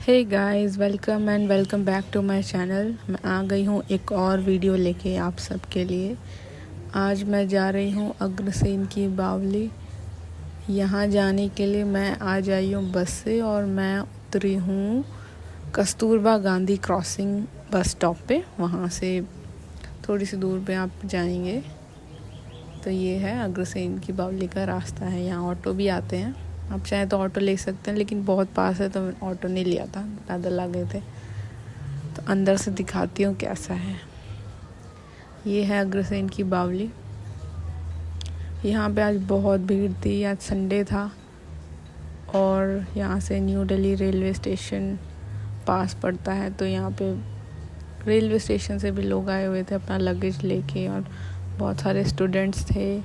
Hey guys, welcome and welcome back to my channel. मैं आ गई हूँ एक और वीडियो लेके आप सबके लिए। आज मैं जा रही हूँ अग्रसेन की बावली। यहाँ जाने के लिए मैं आज आई हूँ बस से और मैं उतरी हूँ Kasturba Gandhi crossing bus stop पे। वहाँ से थोड़ी सी दूर पे आप जाएंगे तो ये है अग्रसेन की बावली का रास्ता है। यहाँ ऑटो भी आते हैं, आप चाहें तो ऑटो ले सकते हैं, लेकिन बहुत पास है तो ऑटो नहीं लिया था, पैदल आ गए थे। तो अंदर से दिखाती हूँ कैसा है। ये है अग्रसेन की बावली। यहाँ पे आज बहुत भीड़ थी, आज संडे था और यहाँ से न्यू दिल्ली रेलवे स्टेशन पास पड़ता है। तो यहाँ पे रेलवे स्टेशन से भी लोग आए हुए थे अपना लगेज लेके और बहुत सारे स्टूडेंट्स थे।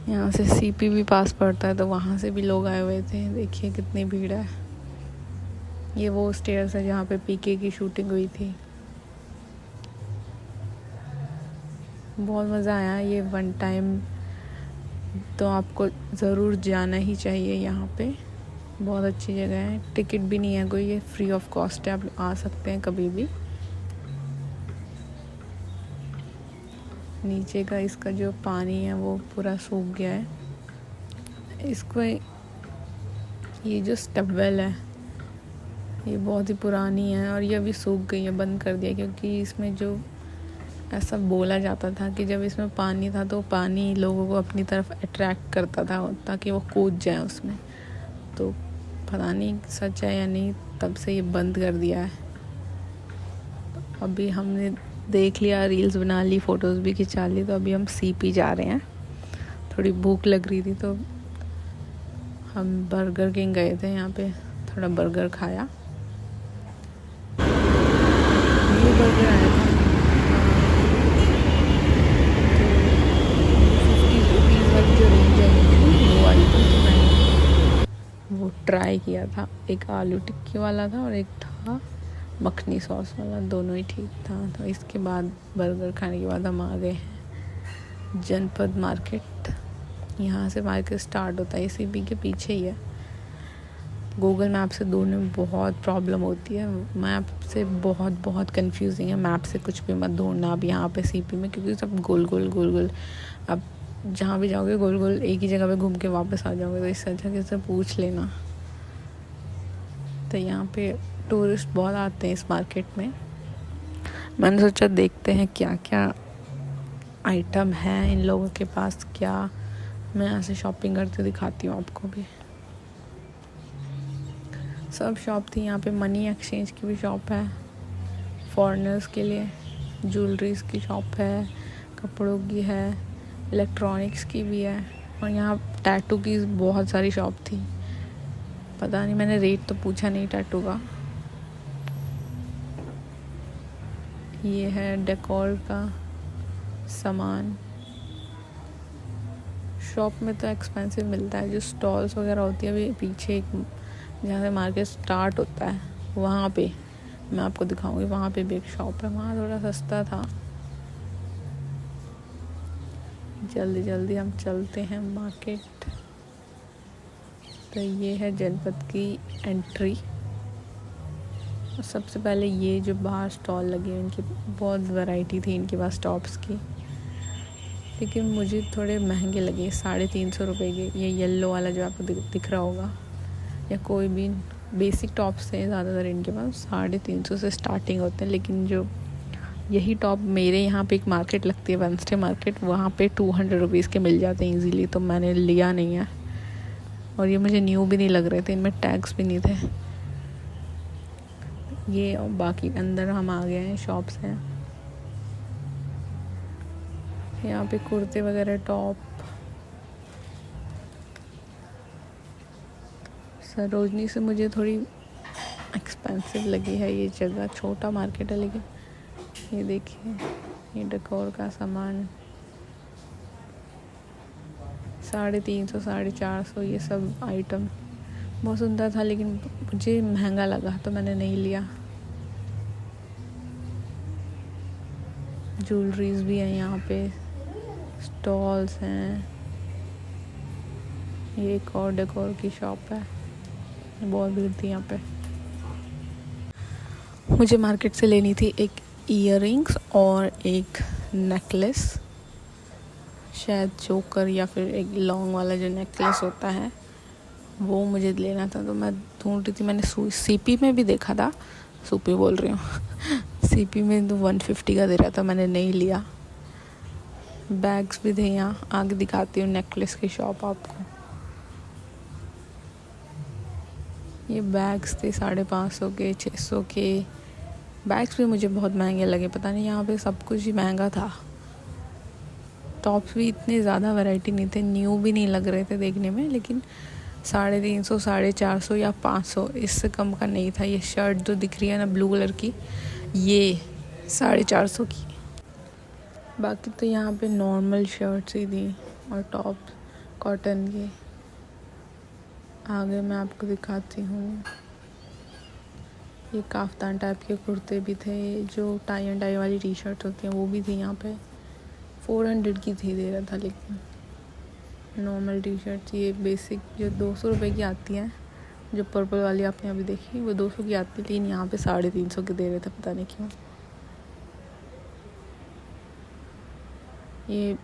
यहाँ से सीपी भी पास पड़ता है तो वहाँ से भी लोग आए हुए थे। देखिए कितनी भीड़ है। ये वो स्टेयर्स है जहाँ पे पीके की शूटिंग हुई थी। बहुत मज़ा आया। ये वन टाइम तो आपको ज़रूर जाना ही चाहिए। यहाँ पे बहुत अच्छी जगह है। टिकट भी नहीं है कोई, ये फ्री ऑफ कॉस्ट है, आप आ सकते हैं कभी भी। नीचे का इसका जो पानी है वो पूरा सूख गया है। इसको ये जो स्टेपवेल है ये बहुत ही पुरानी है और ये अभी सूख गई है, बंद कर दिया, क्योंकि इसमें जो ऐसा बोला जाता था कि जब इसमें पानी था तो पानी लोगों को अपनी तरफ अट्रैक्ट करता था ताकि वो कूद जाए उसमें। तो पता नहीं सच है या नहीं, तब से ये बंद कर दिया है। तो अभी हमने देख लिया, रील्स बना ली, फ़ोटोज़ भी खिंचा ली, तो अभी हम सीपी जा रहे हैं। थोड़ी भूख लग रही थी तो हम बर्गर किंग गए थे, यहाँ पे थोड़ा बर्गर खाया। ये बर्गर आया था जो रेंज है वो वाली थी, तो मैंने वो ट्राई किया था। एक आलू टिक्की वाला था और एक था मखनी सॉस वाला, दोनों ही ठीक था। तो इसके बाद बर्गर खाने के बाद हम आ गए हैं जनपद मार्केट। यहाँ से मार्केट स्टार्ट होता है, सीपी के पीछे ही है। गूगल मैप से ढूंढने में बहुत प्रॉब्लम होती है। मैप से बहुत कंफ्यूजिंग है। मैप से कुछ भी मत ढूंढना अब यहाँ पे सीपी में, क्योंकि सब गोल गोल अब जहाँ भी जाओगे गोल गोल एक ही जगह पे घूम के वापस आ जाओगे। तो इससे अच्छा किसी से पूछ लेना। तो यहाँ पे टूरिस्ट बहुत आते हैं इस मार्केट में। मैंने सोचा देखते हैं क्या क्या आइटम है इन लोगों के पास, क्या मैं यहाँ से शॉपिंग करके दिखाती हूँ आपको भी। सब शॉप थी यहाँ पे। मनी एक्सचेंज की भी शॉप है फॉरेनर्स के लिए, ज्वेलरीज की शॉप है, कपड़ों की है, इलेक्ट्रॉनिक्स की भी है, और यहाँ टैटू की बहुत सारी शॉप थी। पता नहीं, मैंने रेट तो पूछा नहीं टैटू का। ये है डेकोर का सामान। शॉप में तो एक्सपेंसिव मिलता है। जो स्टॉल्स वगैरह होती है, अभी पीछे एक जहाँ से मार्केट स्टार्ट होता है वहाँ पे मैं आपको दिखाऊंगी। वहाँ पे भी एक शॉप है, वहाँ थोड़ा सस्ता था। जल्दी हम चलते हैं मार्केट। तो ये है जनपद की एंट्री। और सबसे पहले ये जो बाहर स्टॉल लगे इनकी बहुत वैरायटी थी इनके पास टॉप्स की, लेकिन मुझे थोड़े महंगे लगे। 350 रुपये के ये येलो वाला जो आपको दिख रहा होगा, या कोई भी बेसिक टॉप्स हैं ज़्यादातर इनके पास 350 से स्टार्टिंग होते हैं। लेकिन जो यही टॉप मेरे यहाँ पे एक मार्केट लगती है वेडनेसडे मार्केट, वहाँ पे 200 रुपीज़ के मिल जाते हैं ईजीली। तो मैंने लिया नहीं है, और ये मुझे न्यू भी नहीं लग रहे थे, इनमें टैग्स भी नहीं थे ये। और बाकी अंदर हम आ गए हैं, शॉप्स हैं यहाँ पे, कुर्ते वगैरह, टॉप। सरोजनी से मुझे थोड़ी एक्सपेंसिव लगी है ये जगह। छोटा मार्केट है, लेकिन ये देखिए ये डेकोर का सामान 350 450 ये सब आइटम बहुत सुंदर था, लेकिन मुझे महंगा लगा तो मैंने नहीं लिया। ज्वेलरीज भी हैं यहाँ पे, स्टॉल्स हैं। ये एक और डेकोर की शॉप है, बहुत भीड़ थी यहाँ पे। मुझे मार्केट से लेनी थी एक ईयरिंग्स और एक नेकलेस, शायद चोकर या फिर एक लॉन्ग वाला जो नेकलेस होता है वो मुझे लेना था। तो मैं ढूंढ रही थी, मैंने सीपी में भी देखा था, सूपी बोल रही हूँ सीपी में तो 150 का दे रहा था, मैंने नहीं लिया। बैग्स भी थे, यहाँ आगे दिखाती हूँ नेकलेस की शॉप आपको। ये बैग्स थे 550 के, 600 के। बैग्स भी मुझे बहुत महंगे लगे, पता नहीं यहाँ पे सब कुछ ही महंगा था। टॉप्स भी इतने ज़्यादा वैरायटी नहीं थे, न्यू भी नहीं लग रहे थे देखने में, लेकिन 350, 450 या 500, इससे कम का नहीं था। ये शर्ट जो दिख रही है ना ब्लू कलर की, ये 450 की। बाकी तो यहाँ पे नॉर्मल शर्ट्स ही थी और टॉप कॉटन के। आगे मैं आपको दिखाती हूँ, ये काफ्तान टाइप के कुर्ते भी थे, जो टाई एंड डाई वाली टी शर्ट होती हैं वो भी थी। यहाँ पे 400 की थी दे रहा था, लेकिन नॉर्मल टी शर्ट ये बेसिक जो 200 रुपये की आती है, जो पर्पल वाली आपने अभी देखी वो 200 की आती है, लेकिन यहाँ पे 350 के दे रहे थे, पता नहीं क्यों। ये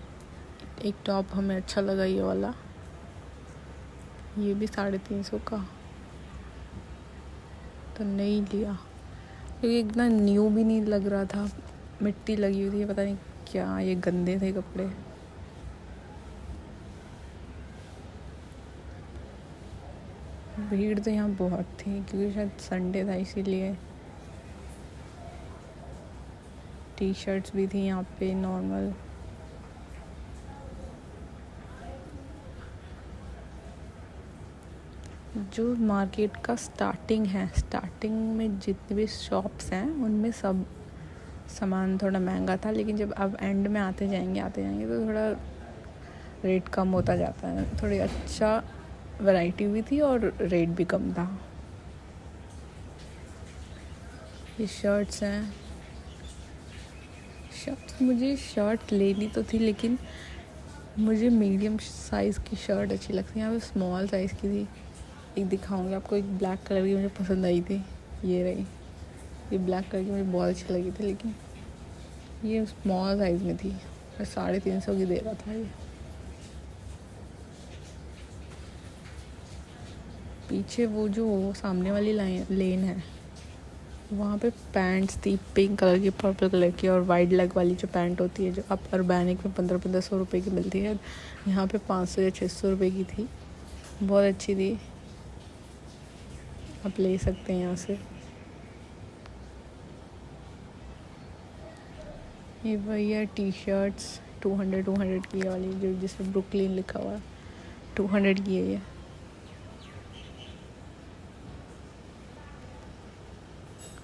एक टॉप हमें अच्छा लगा, ये वाला, ये भी 350 का, तो नहीं लिया क्योंकि इतना न्यू भी नहीं लग रहा था, मिट्टी लगी हुई थी, पता नहीं क्या, ये गंदे थे कपड़े। भीड़ तो यहाँ बहुत थी क्योंकि शायद संडे था, इसीलिए। टी शर्ट्स भी थी यहाँ पे नॉर्मल। जो मार्केट का स्टार्टिंग है, स्टार्टिंग में जितने भी शॉप्स हैं उनमें सब सामान थोड़ा महंगा था, लेकिन जब अब एंड में आते जाएंगे तो थोड़ा रेट कम होता जाता है। थोड़ी अच्छा वैरायटी भी थी और रेट भी कम था। ये शर्ट्स हैं, मुझे शर्ट लेनी तो थी, लेकिन मुझे मीडियम साइज़ की शर्ट अच्छी लगती है। यहाँ पे स्मॉल साइज़ की थी, एक दिखाऊंगी आपको। एक ब्लैक कलर की मुझे पसंद आई थी, ये रही। ये ब्लैक कलर की मुझे बहुत अच्छी लगी थी, लेकिन ये स्मॉल साइज़ में थी और 350 की दे रहा था। ये पीछे वो जो सामने वाली लेन है, वहाँ पे पैंट्स थी पिंक कलर की, पर्पल कलर की, और वाइड लेग वाली जो पैंट होती है, जो अब अर्बैनिक में 1500 रुपये की मिलती है, यहाँ पे 500 या 600 रुपये की थी। बहुत अच्छी थी, आप ले सकते हैं यहाँ से। ये वही है टी शर्ट्स 200 की वाली, जो जिसमें ब्रुकलिन लिखा हुआ है, 200 की है ये।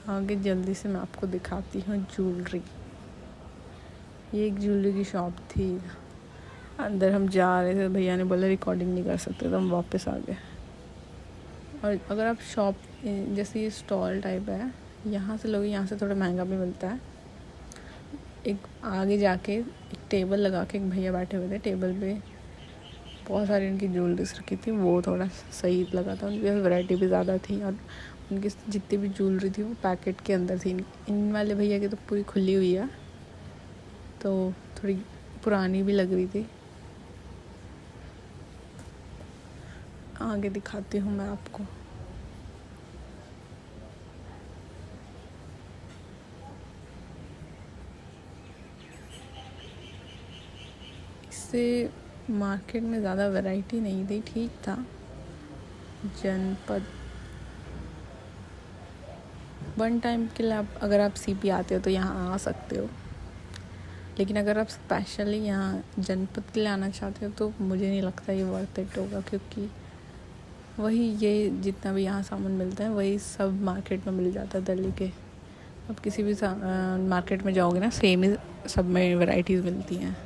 आगे जल्दी से मैं आपको दिखाती हूँ ज्वेलरी। ये एक ज्वेलरी की शॉप थी, अंदर हम जा रहे थे, भैया ने बोला रिकॉर्डिंग नहीं कर सकते, तो हम वापस आ गए। और अगर आप शॉप जैसे ये स्टॉल टाइप है, यहाँ से लोग, यहाँ से थोड़ा महंगा भी मिलता है। एक आगे जाके एक टेबल लगा के एक भैया बैठे हुए थे, टेबल पे बहुत सारी उनकी ज्वेलरीज रखी थी, वो थोड़ा सही लगा था। उनकी वैरायटी भी ज़्यादा थी और उनकी जितनी भी ज्वेलरी थी वो पैकेट के अंदर थी। इन वाले भैया की तो पूरी खुली हुई है, तो थोड़ी पुरानी भी लग रही थी। आगे दिखाती हूँ मैं आपको। इससे मार्केट में ज़्यादा वैरायटी नहीं थी, ठीक था। जनपद वन टाइम के लिए आप अगर आप सीपी आते हो तो यहाँ आ सकते हो, लेकिन अगर आप स्पेशली यहाँ जनपद के लिए आना चाहते हो तो मुझे नहीं लगता ये वर्थ इट होगा, क्योंकि वही ये जितना भी यहाँ सामान मिलता है वही सब मार्केट में मिल जाता है दिल्ली के। आप किसी भी मार्केट में जाओगे ना, सेम ही सब में वैरायटीज़ मिलती हैं।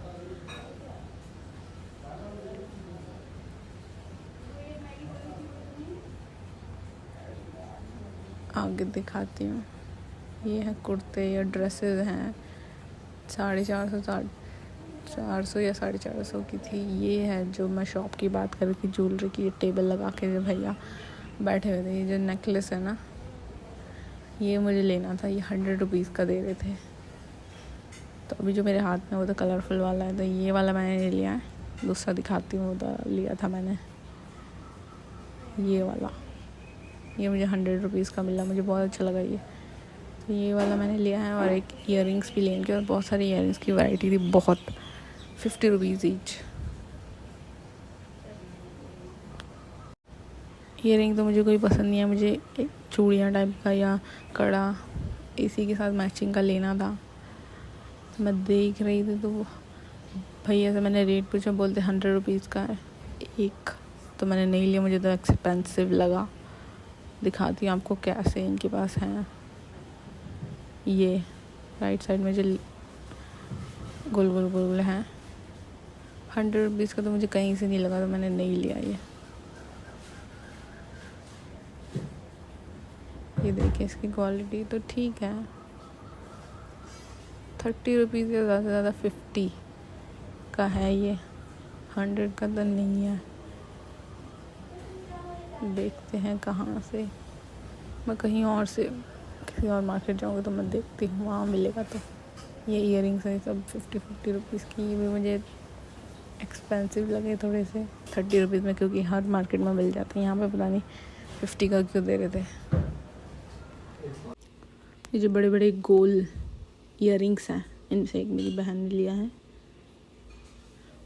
आगे दिखाती हूँ, ये है कुर्ते या ड्रेसेस हैं, 450 या 450 की थी। ये है जो मैं शॉप की बात कर रही थी, ज्वेलरी की। टेबल लगा के जो भैया बैठे हुए थे, ये जो नेकलेस है ना, ये मुझे लेना था, ये 100 रुपीज़ का दे रहे थे। तो अभी जो मेरे हाथ में वो तो कलरफुल वाला है, तो ये वाला मैंने नहीं लिया है, दूसरा दिखाती हूँ। वो तो लिया था मैंने ये वाला, ये मुझे 100 रुपीज़ का मिला, मुझे बहुत अच्छा लगा ये। तो ये वाला मैंने लिया है। और एक ईयरिंग्स भी लेंगे, और बहुत सारी ईयरिंग्स की वैरायटी थी, बहुत, 50 रुपीज़ ईच। ईयरिंग तो मुझे कोई पसंद नहीं है, मुझे चूड़ियाँ टाइप का या कड़ा इसी के साथ मैचिंग का लेना था। तो मैं देख रही थी, तो भैया से मैंने रेट पूछा, बोलते 100 रुपीज़ का है एक। तो मैंने नहीं लिया, मुझे तो एक्सपेंसिव लगा। दिखाती हूँ आपको कैसे इनके पास हैं। ये राइट साइड में जो गोल गोल गोल हैं, 100 रुपीज़ का तो मुझे कहीं से नहीं लगा, तो मैंने नहीं लिया ये देखिए इसकी क्वालिटी तो ठीक है। 30 रुपीज़ या ज़्यादा से ज़्यादा 50 का है ये, 100 का तो नहीं है। देखते हैं कहाँ से, मैं कहीं और से किसी और मार्केट जाऊँगी तो मैं देखती हूँ वहाँ मिलेगा। तो ये ईयरिंग्स हैं सब 50 रुपीज़ की, ये भी मुझे एक्सपेंसिव लगे थोड़े से 30 रुपीज़ में, क्योंकि हर मार्केट में मिल जाते हैं, यहाँ पे पता नहीं 50 का क्यों दे रहे थे। ये जो बड़े बड़े गोल ईयरिंग्स हैं, इनसे एक मेरी बहन ने लिया है।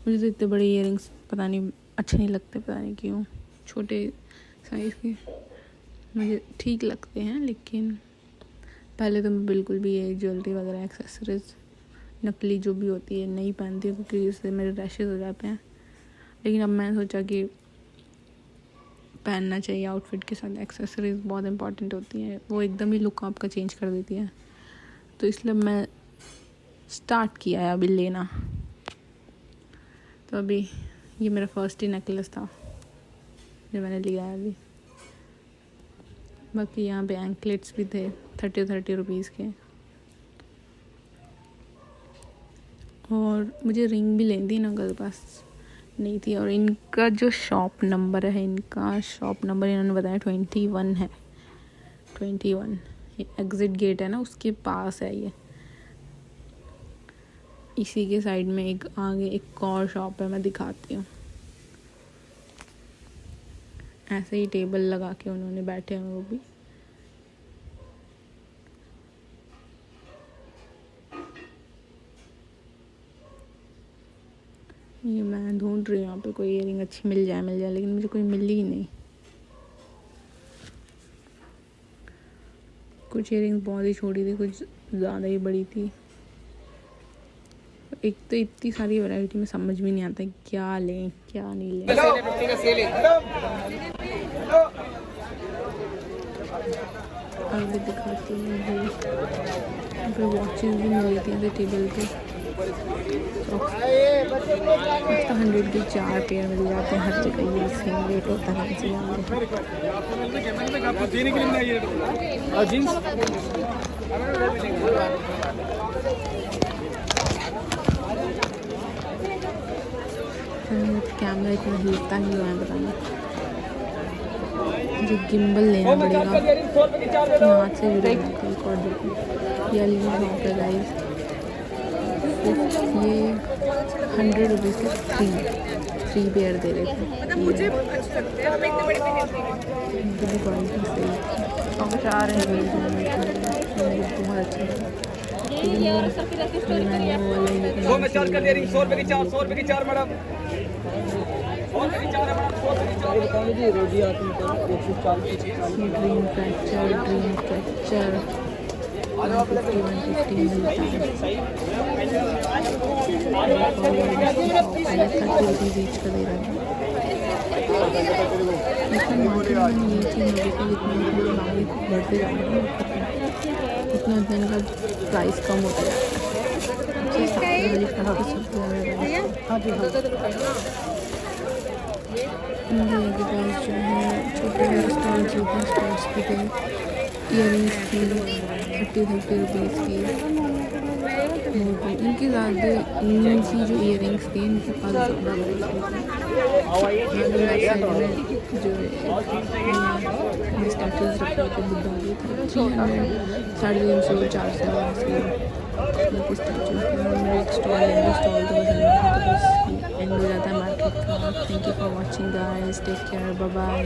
मुझे तो इतने बड़े ईयरिंग्स पता नहीं अच्छे नहीं लगते, पता नहीं क्यों। छोटे साइज़ के मुझे ठीक लगते हैं, लेकिन पहले तो मैं बिल्कुल भी ये ज्वेलरी वगैरह एक्सेसरीज नकली जो भी होती है नहीं पहनती हूँ, क्योंकि उससे मेरे रैशेज़ हो जाते हैं। लेकिन अब मैंने सोचा कि पहनना चाहिए, आउटफिट के साथ एक्सेसरीज बहुत इंपॉर्टेंट होती हैं, वो एकदम ही लुक आपका चेंज कर देती है। तो इसलिए मैं स्टार्ट किया है अभी लेना। तो अभी ये मेरा फर्स्ट ही नेकलेस था जो मैंने लिया है अभी। बाकी यहाँ पे एंकलेट्स भी थे 30 रुपीज़ के, और मुझे रिंग भी लेनी थी ना, मेरे पास नहीं थी। और इनका जो शॉप नंबर है, इनका शॉप नंबर इन्होंने बताया 21 है, 21। ये एग्ज़िट गेट है ना, उसके पास है ये। इसी के साइड में एक आगे एक और शॉप है, मैं दिखाती हूँ। ऐसे ही टेबल लगा के उन्होंने बैठे हैं वो भी। ये मैं ढूंढ रही हूँ यहाँ पे कोई ईयरिंग अच्छी मिल जाए, लेकिन मुझे कोई मिली ही नहीं। कुछ ईयरिंग्स बहुत ही छोटी थी, कुछ ज़्यादा ही बड़ी थी। एक तो इतनी सारी वैरायटी में समझ भी नहीं आता क्या लें क्या नहीं लें। आगे दिखाती हूँ, यहाँ पे वॉचेस भी मिली थी टेबल पे। तो 100 के 4 पेयर मिल जाते हैं हर जगह, ये सेम रेट होता है इसी कैमरा इतना हिलता ही है, पता नहीं। मुझे गिम्बल लेना पड़ेगा, हाथ से भी एक और देखो ये गाइस। ये 100 रुपीज़ के 3 पेयर दे रहे थे। मुझे क्वालिटी सही हम चाह रहे हैं, बहुत अच्छा लगा। ड्रीम कैचर 150 मिलता है, 30 रुपीज़ ईच का दे रहा है। लेकिन मार्केट में ये चीज़ देखो, जितना महंगी बढ़ते जा रही है उतना इनका प्राइस कम होता जाता है। इनके पास जो है छोटे हेयर स्टाइल्स भी थे, ईयरिंग्स थी 30 रुपीज़ की। इनकी ज़्यादा इनकी जो ईयरिंग्स थी इनके पास ज़्यादा जो स्टैचूज रखे थे बुद्धा के, 300, 350, 400 ऐसे स्टैचू। मेरे एक स्टॉल लेंगे, स्टॉल तो पसंद नहीं है, तो बस एंड हो जाता है मार्केट का। Thank you for watching guys, take care, bye bye.